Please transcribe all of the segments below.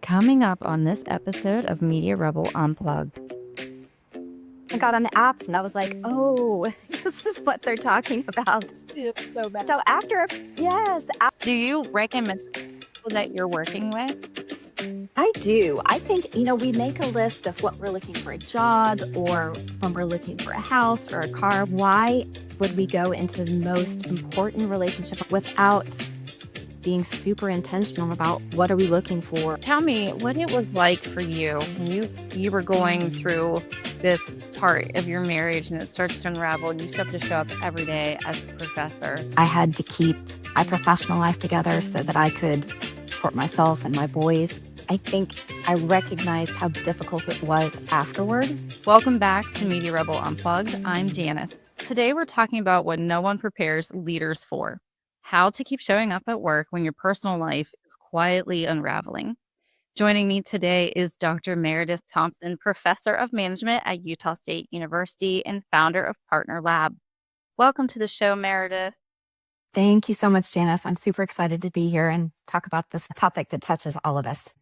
Coming up on this episode of Media Rebel Unplugged. I got on the apps and I was like, oh, this is what they're talking about. It's so bad. So after, yes, Do you recommend people that you're working with? I do. I think, we make a list of what we're looking for a job or when we're looking for a house or a car. Why would we go into the most important relationship without being super intentional about what are we looking for? Tell me what it was like for you when you were going through this part of your marriage and it starts to unravel and you still have to show up every day as a professor. I had to keep my professional life together so that I could support myself and my boys. I think I recognized how difficult it was afterward. Welcome back to Media Rebel Unplugged. I'm Janice. Today we're talking about what no one prepares leaders for. How to keep showing up at work when your personal life is quietly unraveling. Joining me today is Dr. Meredith Thompson, Professor of Management at Utah State University and founder of Partner Lab. Welcome to the show, Meredith. Thank you so much, Janice. I'm super excited to be here and talk about this topic that touches all of us.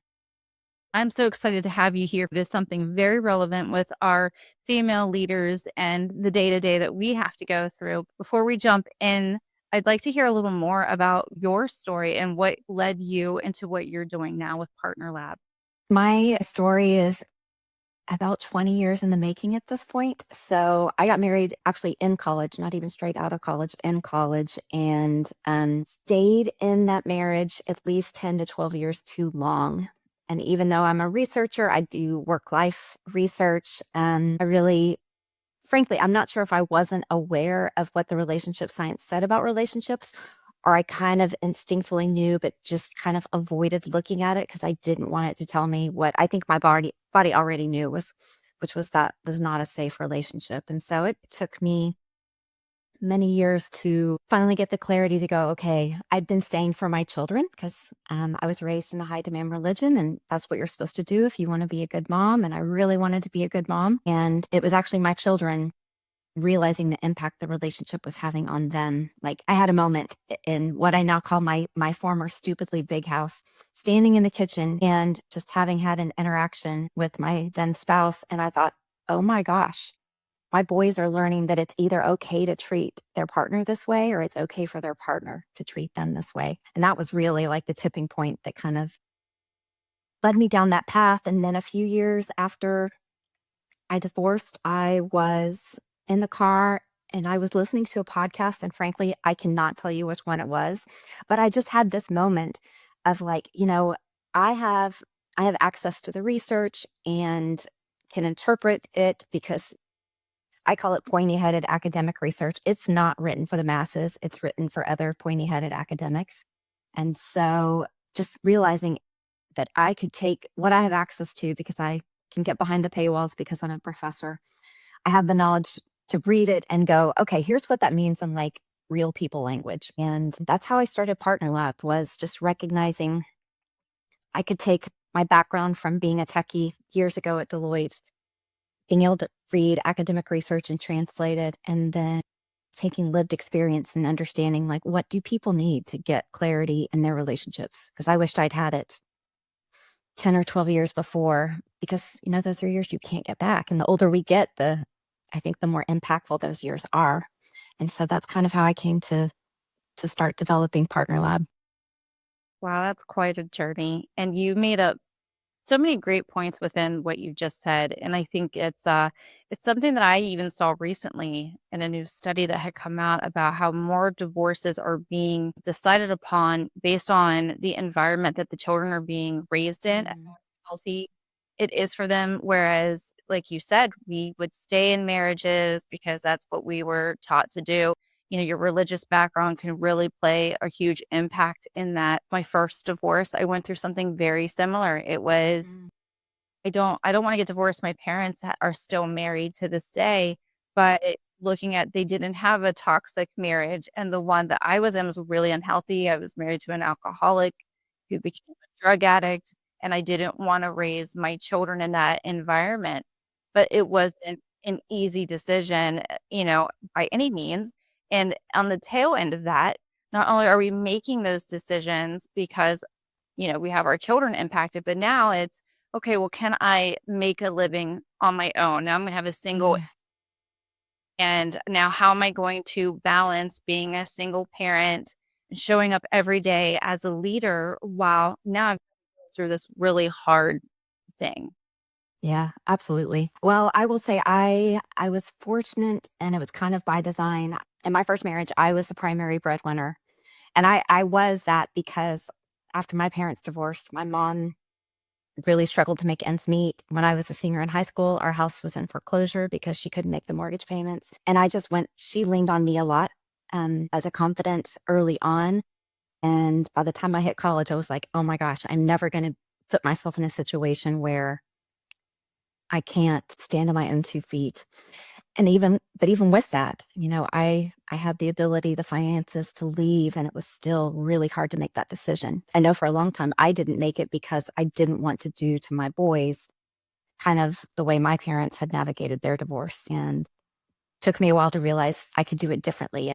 I'm so excited to have you here. It is something very relevant with our female leaders and the day-to-day that we have to go through. Before we jump in, I'd like to hear a little more about your story and what led you into what you're doing now with Partner Lab. My story is about 20 years in the making at this point. So I got married actually in college, not even straight out of college, in college, and stayed in that marriage at least 10 to 12 years too long. And even though I'm a researcher, I do work-life research, and frankly, I'm not sure if I wasn't aware of what the relationship science said about relationships, or I kind of instinctively knew, but just kind of avoided looking at it because I didn't want it to tell me what I think my body already knew which was that was not a safe relationship. And so it took me many years to finally get the clarity to go, okay, I'd been staying for my children because I was raised in a high demand religion, and that's what you're supposed to do if you want to be a good mom. And I really wanted to be a good mom. And it was actually my children realizing the impact the relationship was having on them. Like I had a moment in what I now call my former stupidly big house, standing in the kitchen and just having had an interaction with my then spouse. And I thought, oh my gosh, my boys are learning that it's either okay to treat their partner this way or it's okay for their partner to treat them this way. And that was really like the tipping point that kind of led me down that path. And then a few years after I divorced, I was in the car and I was listening to a podcast. And frankly, I cannot tell you which one it was, but I just had this moment of like, I have access to the research and can interpret it because I call it pointy-headed academic research. It's not written for the masses. It's written for other pointy-headed academics. And so just realizing that I could take what I have access to because I can get behind the paywalls because I'm a professor. I have the knowledge to read it and go, okay, here's what that means in like real people language. And that's how I started Partner Lab, was just recognizing I could take my background from being a techie years ago at Deloitte, being able to read academic research and translate it, and then taking lived experience and understanding like what do people need to get clarity in their relationships? Because I wished I'd had it 10 or 12 years before, because those are years you can't get back. And the older we get, I think the more impactful those years are. And so that's kind of how I came to start developing Partner Lab. Wow, that's quite a journey. And you made up so many great points within what you just said. And I think it's something that I even saw recently in a new study that had come out about how more divorces are being decided upon based on the environment that the children are being raised in and how healthy it is for them. Whereas, like you said, we would stay in marriages because that's what we were taught to do. Your religious background can really play a huge impact in that. My first divorce, I went through something very similar. It was, I don't want to get divorced. My parents are still married to this day, but looking at, they didn't have a toxic marriage. And the one that I was in was really unhealthy. I was married to an alcoholic who became a drug addict, and I didn't want to raise my children in that environment. But it wasn't an easy decision, by any means. And on the tail end of that, not only are we making those decisions because, we have our children impacted, but now it's okay, well, can I make a living on my own? Now I'm going to have a single, Yeah. and now how am I going to balance being a single parent and showing up every day as a leader while now I'm going through this really hard thing? Yeah, absolutely. Well, I will say I was fortunate and it was kind of by design. In my first marriage, I was the primary breadwinner. And I was that because after my parents divorced, my mom really struggled to make ends meet. When I was a senior in high school, our house was in foreclosure because she couldn't make the mortgage payments. And I just went, she leaned on me a lot as a confidant early on. And by the time I hit college, I was like, oh my gosh, I'm never going to put myself in a situation where I can't stand on my own 2 feet. And even with that, I had the ability, the finances to leave, and it was still really hard to make that decision. I know for a long time I didn't make it because I didn't want to do to my boys kind of the way my parents had navigated their divorce, and took me a while to realize I could do it differently.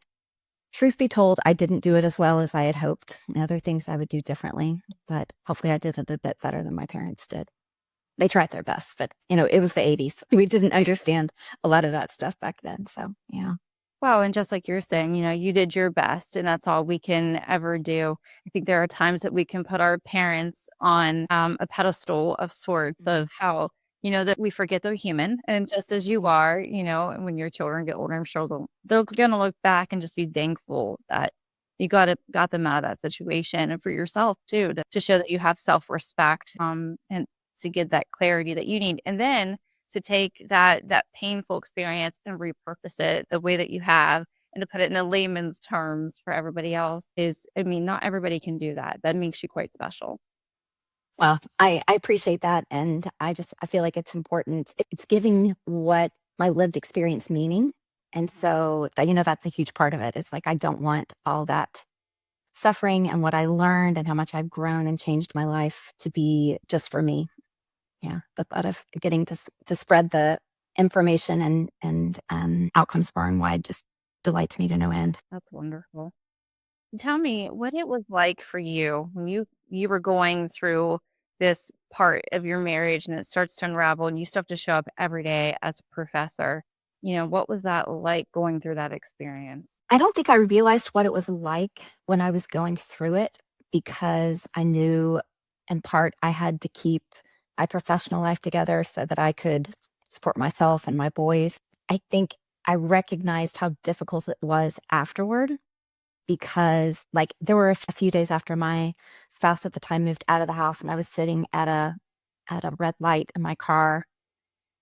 Truth be told, I didn't do it as well as I had hoped. Other things I would do differently, but hopefully I did it a bit better than my parents did. They tried their best, but it was the 80s. We didn't understand a lot of that stuff back then. So, yeah. Well, and just like you're saying, you did your best, and that's all we can ever do. I think there are times that we can put our parents on a pedestal of sorts Mhm. of how, that we forget they're human. And just as you Yeah. are, and when your children get older, I'm sure they're going to look back and just be thankful that you got them out of that situation, and for yourself too, to show that you have self-respect, and to get that clarity that you need. And then to take that painful experience and repurpose it the way that you have, and to put it in a layman's terms for everybody else is, I mean, not everybody can do that. That makes you quite special. Well, I appreciate that. And I feel like it's important. It's giving what my lived experience meaning. And so that's a huge part of it. It's like, I don't want all that suffering and what I learned and how much I've grown and changed my life to be just for me. Yeah, the thought of getting to spread the information and outcomes far and wide just delights me to no end. That's wonderful. Tell me what it was like for you when you were going through this part of your marriage and it starts to unravel and you still have to show up every day as a professor. What was that like going through that experience? I don't think I realized what it was like when I was going through it because I knew in part I had to keep my professional life together so that I could support myself and my boys. I think I recognized how difficult it was afterward because like there were a few days after my spouse at the time moved out of the house and I was sitting at a red light in my car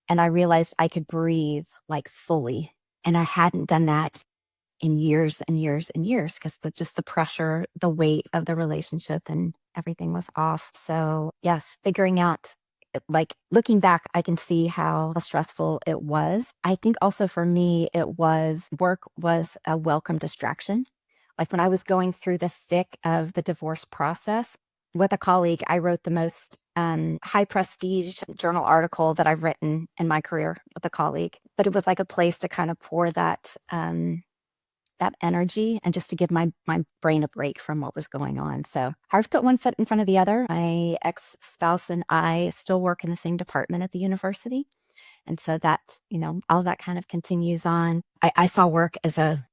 and I realized I could breathe like fully, and I hadn't done that in years and years and years because just the pressure, the weight of the relationship and everything was off. So yes, figuring out, like looking back, I can see how stressful it was. I think also for me, work was a welcome distraction. Like when I was going through the thick of the divorce process with a colleague, I wrote the most high prestige journal article that I've written in my career with a colleague. But it was like a place to kind of pour that energy and just to give my brain a break from what was going on. So hard to put one foot in front of the other. My ex-spouse and I still work in the same department at the university. And so that, all that kind of continues on. I saw work as a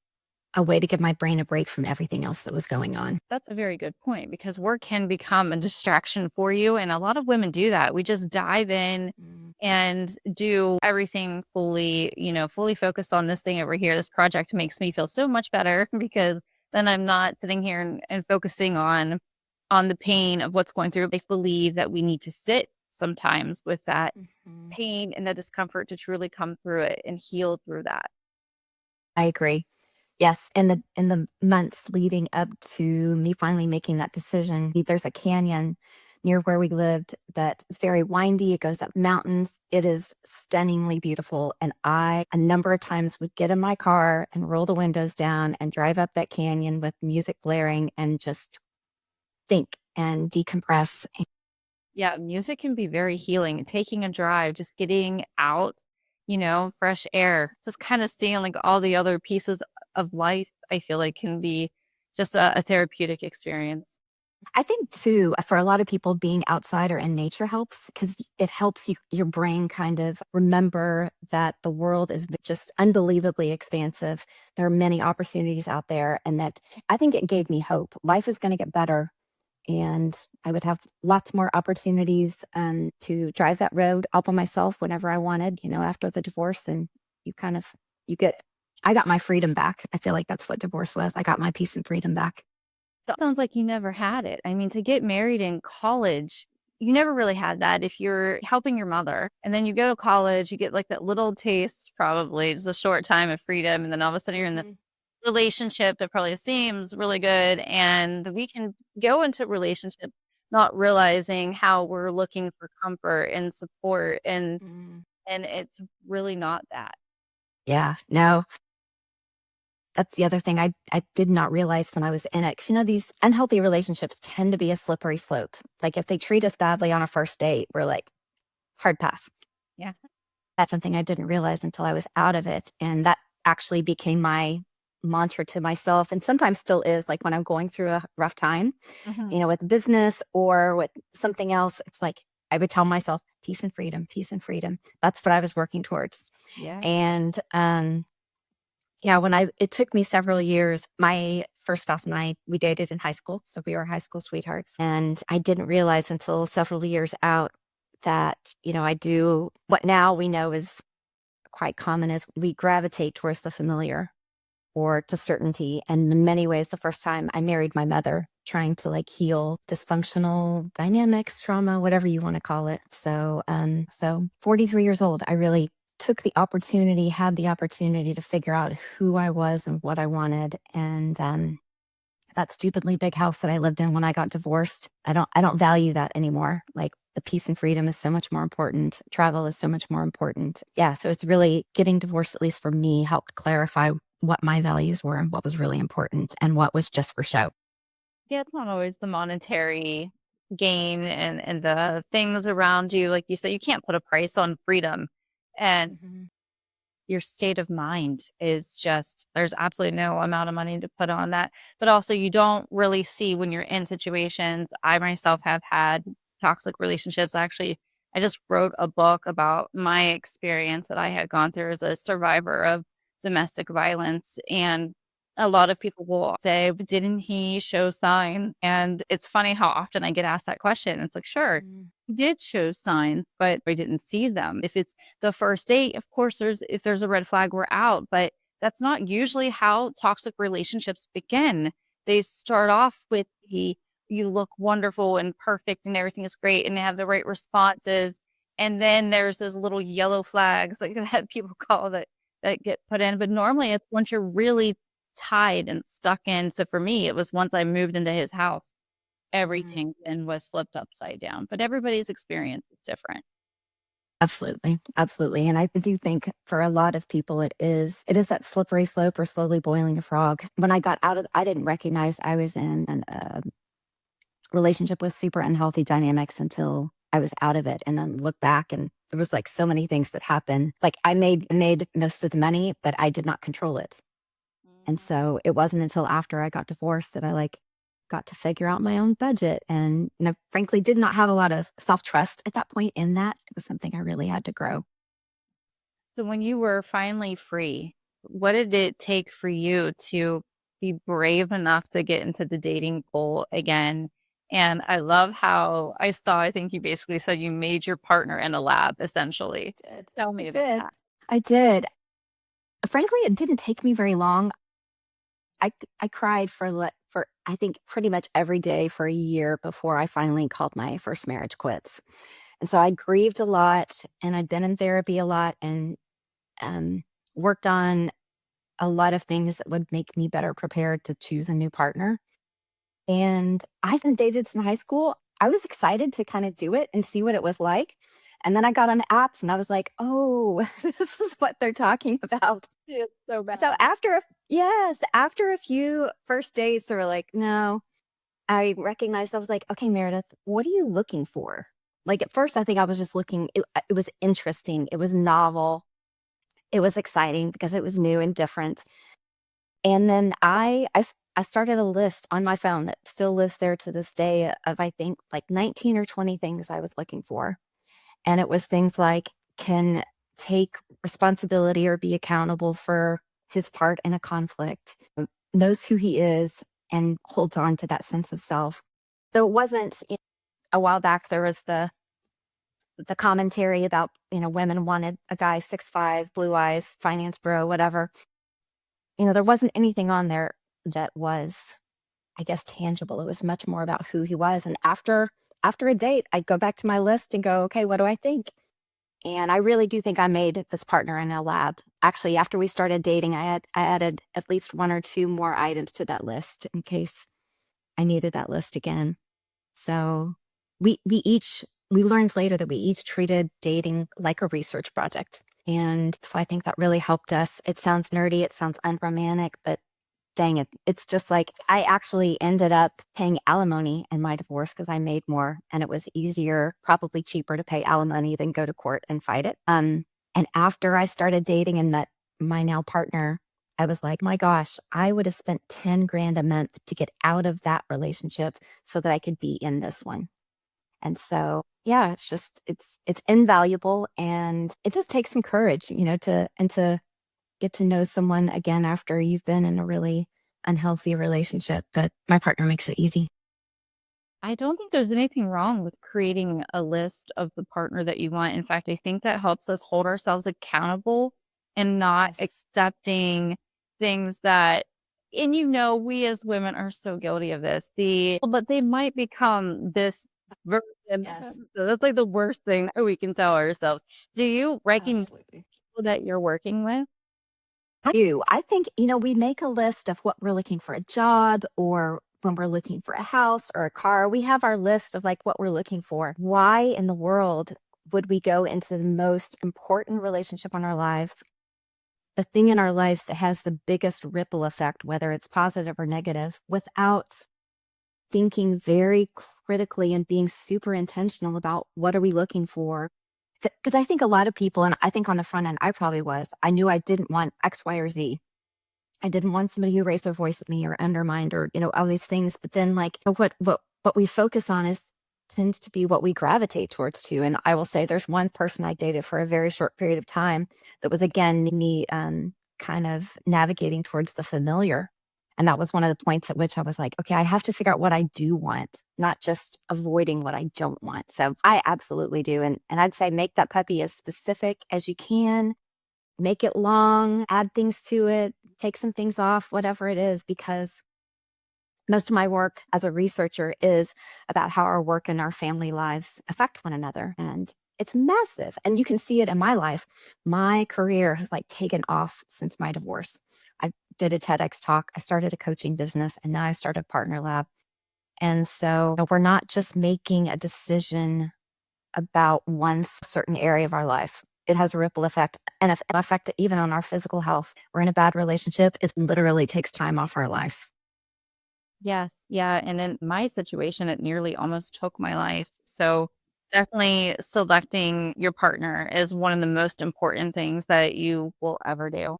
way to give my brain a break from everything else that was going on. That's a very good point because work can become a distraction for you. And a lot of women do that. We just dive in Mm. and do everything fully, fully focused on this thing over here. This project makes me feel so much better because then I'm not sitting here and focusing on the pain of what's going through. I believe that we need to sit sometimes with that Mhm. pain and the discomfort to truly come through it and heal through that. I agree. Yes, in the months leading up to me finally making that decision, there's a canyon near where we lived that is very windy. It goes up mountains. It is stunningly beautiful. And I, a number of times, would get in my car and roll the windows down and drive up that canyon with music blaring and just think and decompress. Yeah, music can be very healing. Taking a drive, just getting out, fresh air, just kind of seeing like all the other pieces of life, I feel like can be just a therapeutic experience. I think too, for a lot of people, being outside or in nature helps because it helps your brain kind of remember that the world is just unbelievably expansive. There are many opportunities out there, and that I think it gave me hope. Life is going to get better, and I would have lots more opportunities to drive that road all by myself whenever I wanted, after the divorce. And you kind of, you get, I got my freedom back. I feel like that's what divorce was. I got my peace and freedom back. That sounds like you never had it. I mean, to get married in college, you never really had that if you're helping your mother. And then you go to college, you get like that little taste, probably just a short time of freedom. And then all of a sudden you're in the Mhm. relationship that probably seems really good. And we can go into relationships not realizing how we're looking for comfort and support. Mm. And it's really not that. Yeah, no, that's the other thing I did not realize when I was in it. 'Cause, these unhealthy relationships tend to be a slippery slope. Like if they treat us badly on a first date, we're like, hard pass. Yeah. That's something I didn't realize until I was out of it. And that actually became my mantra to myself, and sometimes still is, like when I'm going through a rough time, Hmm. with business or with something else. It's like I would tell myself, peace and freedom, peace and freedom. That's what I was working towards. Yeah. And yeah, it took me several years. My first spouse and I, we dated in high school. So we were high school sweethearts. And I didn't realize until several years out that, I do what now we know is quite common is we gravitate towards the familiar or to certainty. And in many ways, the first time I married my mother, trying to like heal dysfunctional dynamics, trauma, whatever you want to call it. So 43 years old, I really had the opportunity to figure out who I was and what I wanted. And that stupidly big house that I lived in when I got divorced, I don't value that anymore. Like the peace and freedom is so much more important. Travel is so much more important. Yeah. So it's really getting divorced, at least for me, helped clarify what my values were and what was really important and what was just for show. Yeah, it's not always the monetary gain and the things around you. Like you said, you can't put a price on freedom. And Mhm. your state of mind is just there's absolutely no amount of money to put on that. But also you don't really see when you're in situations. I myself have had toxic relationships. Actually, I just wrote a book about my experience that I had gone through as a survivor of domestic violence. And a lot of people will say, "But didn't he show sign?" And it's funny how often I get asked that question. It's like, sure, Mm. he did show signs, but I didn't see them. If it's the first date, of course, if there's a red flag, we're out, but that's not usually how toxic relationships begin. They start off with the you look wonderful and perfect and everything is great and they have the right responses. And then there's those little yellow flags like that people call that get put in. But normally it's once you're really tied and stuck in. So for me, it was once I moved into his house, Mm. everything then was flipped upside down. But everybody's experience is different. Absolutely. Absolutely. And I do think for a lot of people it is that slippery slope or slowly boiling a frog. When I got out of I didn't recognize I was in a relationship with super unhealthy dynamics until I was out of it and then look back and there was like so many things that happened. Like I made most of the money, but I did not control it. And Mhm. so it wasn't until after I got divorced that I like got to figure out my own budget and frankly did not have a lot of self-trust at that point in that. It was something I really had to grow. So when you were finally free, what did it take for you to be brave enough to get into the dating pool again? And I love how I think you basically said you made your partner in a lab, essentially. Did. Tell I me about did. that. I did. Frankly, it didn't take me very long. I cried for I think pretty much every day for a year before I finally called my first marriage quits. And so I grieved a lot and I'd been in therapy a lot and um, worked on a lot of things that would make me better prepared to choose a new partner. And I hadn't dated since high school. I was excited to kind of do it and see what it was like. And then I got on the apps and I was like, oh, this is what they're talking about. It's so So bad. after a few first dates that were like, no, I recognized I was like, okay, Meredith, what are you looking for? Like at first, I think I was just looking, it was interesting. It was novel. It was exciting because it was new and different. And then I started a list on my phone that still lives there to this day of, I think, like 19 or 20 things I was looking for. And it was things like, can take responsibility or be accountable for his part in a conflict, knows who he is, and holds on to that sense of self. So it wasn't, a while back, there was the commentary about, women wanted a guy 6'5", blue eyes, finance bro, whatever. There wasn't anything on there that was, I guess, tangible. It was much more about who he was. And after a date, I'd go back to my list and go, okay, what do I think? And I really do think I made this partner in a lab. Actually, after we started dating, I added at least one or two more items to that list in case I needed that list again. So we learned later that we each treated dating like a research project. And so I think that really helped us. It sounds nerdy, it sounds unromantic, but dang it, it's just like I actually ended up paying alimony in my divorce because I made more and it was easier, probably cheaper to pay alimony than go to court and fight it. And after I started dating and met my now partner, I was like, my gosh, I would have spent 10 grand a month to get out of that relationship so that I could be in this one. And so, yeah, it's invaluable, and it just takes some courage, to get to know someone again after you've been in a really unhealthy relationship. But my partner makes it easy. I don't think there's anything wrong with creating a list of the partner that you want. In fact, I think that helps us hold ourselves accountable and not Yes. accepting things that, and we as women are so guilty of this. But they might become this version. Yes. So that's like the worst thing that we can tell ourselves. Do you recognize Absolutely. people that you're working with? I do. I think, we make a list of what we're looking for a job or when we're looking for a house or a car. We have our list of like what we're looking for. Why in the world would we go into the most important relationship in our lives, the thing in our lives that has the biggest ripple effect, whether it's positive or negative, without thinking very critically and being super intentional about what are we looking for? Because I think a lot of people, and I think on the front end, I probably was, I knew I didn't want X, Y, or Z. I didn't want somebody who raised their voice at me or undermined or, all these things. But then like what we focus on is tends to be what we gravitate towards too. And I will say there's one person I dated for a very short period of time that was again me kind of navigating towards the familiar. And that was one of the points at which I was like, okay, I have to figure out what I do want, not just avoiding what I don't want. So I absolutely do. And I'd say make that puppy as specific as you can, make it long, add things to it, take some things off, whatever it is, because most of my work as a researcher is about how our work and our family lives affect one another. And it's massive. And you can see it in my life. My career has like taken off since my divorce. I did a TEDx talk, I started a coaching business, and now I started Partner Lab. And so we're not just making a decision about one certain area of our life. It has a ripple effect and an effect even on our physical health. We're in a bad relationship, it literally takes time off our lives. Yes. Yeah. And in my situation, it nearly almost took my life. So definitely selecting your partner is one of the most important things that you will ever do.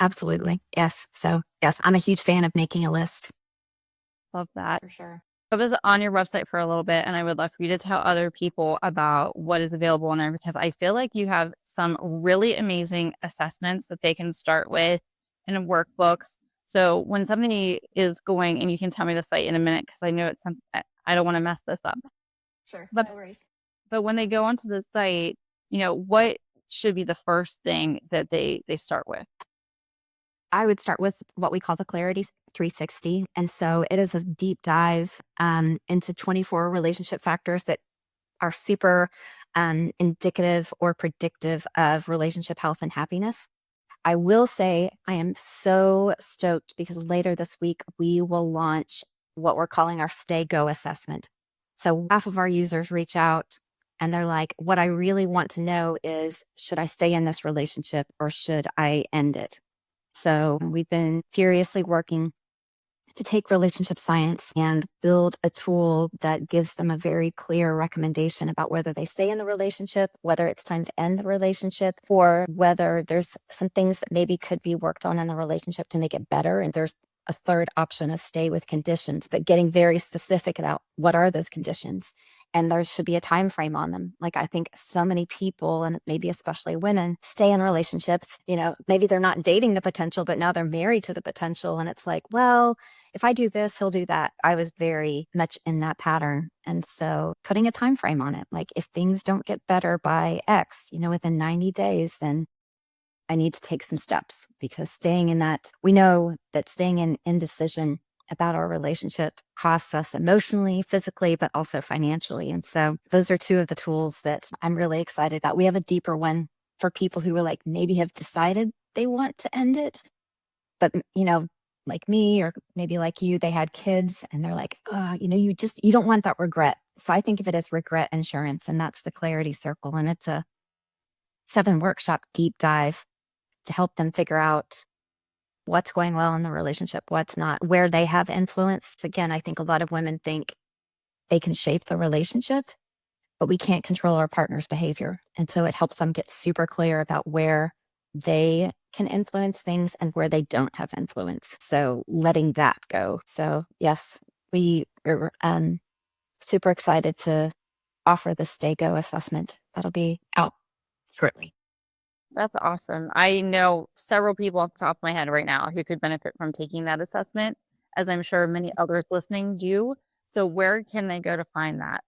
Absolutely. Yes. So, yes, I'm a huge fan of making a list. Love that. For sure. I was on your website for a little bit and I would love for you to tell other people about what is available on there because I feel like you have some really amazing assessments that they can start with and workbooks. So when somebody is going, and you can tell me the site in a minute because I know it's some, I don't want to mess this up. Sure. But No worries. but when they go onto the site, what should be the first thing that they start with? I would start with what we call the Clarity 360. And so it is a deep dive into 24 relationship factors that are super indicative or predictive of relationship health and happiness. I will say I am so stoked because later this week we will launch what we're calling our Stay Go assessment. So half of our users reach out and they're like, what I really want to know is, should I stay in this relationship or should I end it? So we've been furiously working to take relationship science and build a tool that gives them a very clear recommendation about whether they stay in the relationship, whether it's time to end the relationship, or whether there's some things that maybe could be worked on in the relationship to make it better. And there's a third option of stay with conditions, but getting very specific about what are those conditions. And there should be a time frame on them. Like I think so many people, and maybe especially women, stay in relationships. Maybe they're not dating the potential, but now they're married to the potential. And it's like, well, if I do this, he'll do that. I was very much in that pattern. And so putting a time frame on it, like if things don't get better by X, within 90 days, then I need to take some steps, because we know that staying in indecision about our relationship costs us emotionally, physically, but also financially. And so those are two of the tools that I'm really excited about. We have a deeper one for people who are like, maybe have decided they want to end it, but like me, or maybe like you, they had kids and they're like, you don't want that regret. So I think of it as regret insurance, and that's the Clarity Circle. And it's a 7-workshop deep dive to help them figure out what's going well in the relationship, what's not, where they have influence. Again, I think a lot of women think they can shape the relationship, but we can't control our partner's behavior. And so it helps them get super clear about where they can influence things and where they don't have influence. So letting that go. So yes, we're super excited to offer the Stay Go assessment. That'll be out shortly. That's awesome. I know several people off the top of my head right now who could benefit from taking that assessment, as I'm sure many others listening do. So where can they go to find that?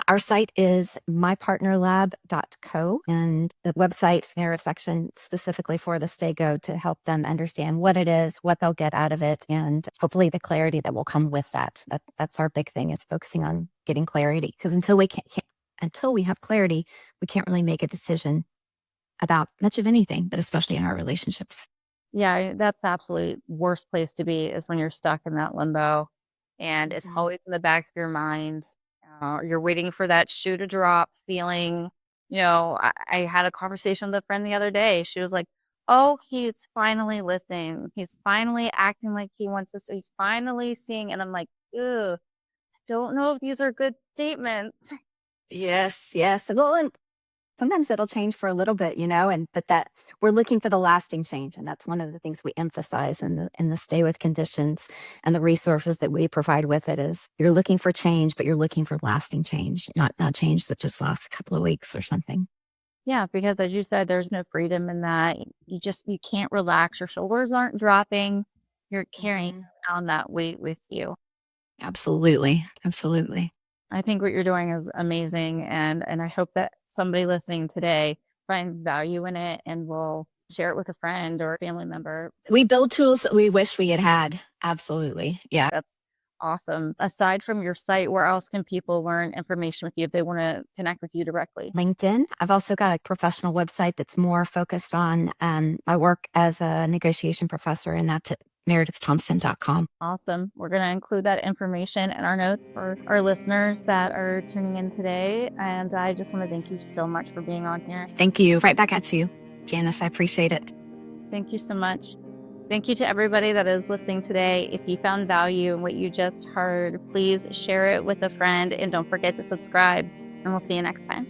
Our site is mypartnerlab.co, and the website, there is a section specifically for the Stay Go to help them understand what it is, what they'll get out of it, and hopefully the clarity that will come with that. That's our big thing, is focusing on getting clarity, because until we have clarity, we can't really make a decision about much of anything, but especially in our relationships. Yeah, that's the absolute worst place to be, is when you're stuck in that limbo and it's Mhm. always in the back of your mind. You're waiting for that shoe to drop feeling. I had a conversation with a friend the other day. She was like, oh, he's finally listening. He's finally acting like he wants us. He's finally seeing. And I'm like, ugh, I don't know if these are good statements. Yes, yes. Well, and sometimes it'll change for a little bit, but that we're looking for the lasting change. And that's one of the things we emphasize in the Stay With conditions, and the resources that we provide with it, is you're looking for change, but you're looking for lasting change, not change that just lasts a couple of weeks or something. Yeah, because as you said, there's no freedom in that. You can't relax. Your shoulders aren't dropping. You're carrying Mhm. around that weight with you. Absolutely. Absolutely. I think what you're doing is amazing, and I hope that somebody listening today finds value in it and will share it with a friend or a family member. We build tools that we wish we had had. Absolutely. Yeah. That's awesome. Aside from your site, where else can people learn information with you if they want to connect with you directly? LinkedIn. I've also got a professional website that's more focused on my work as a negotiation professor, and that's at merediththompson.com. Awesome. We're going to include that information in our notes for our listeners that are tuning in today. And I just want to thank you so much for being on here. Thank you. Right back at you, Janice. I appreciate it. Thank you so much. Thank you to everybody that is listening today. If you found value in what you just heard, please share it with a friend and don't forget to subscribe. And we'll see you next time.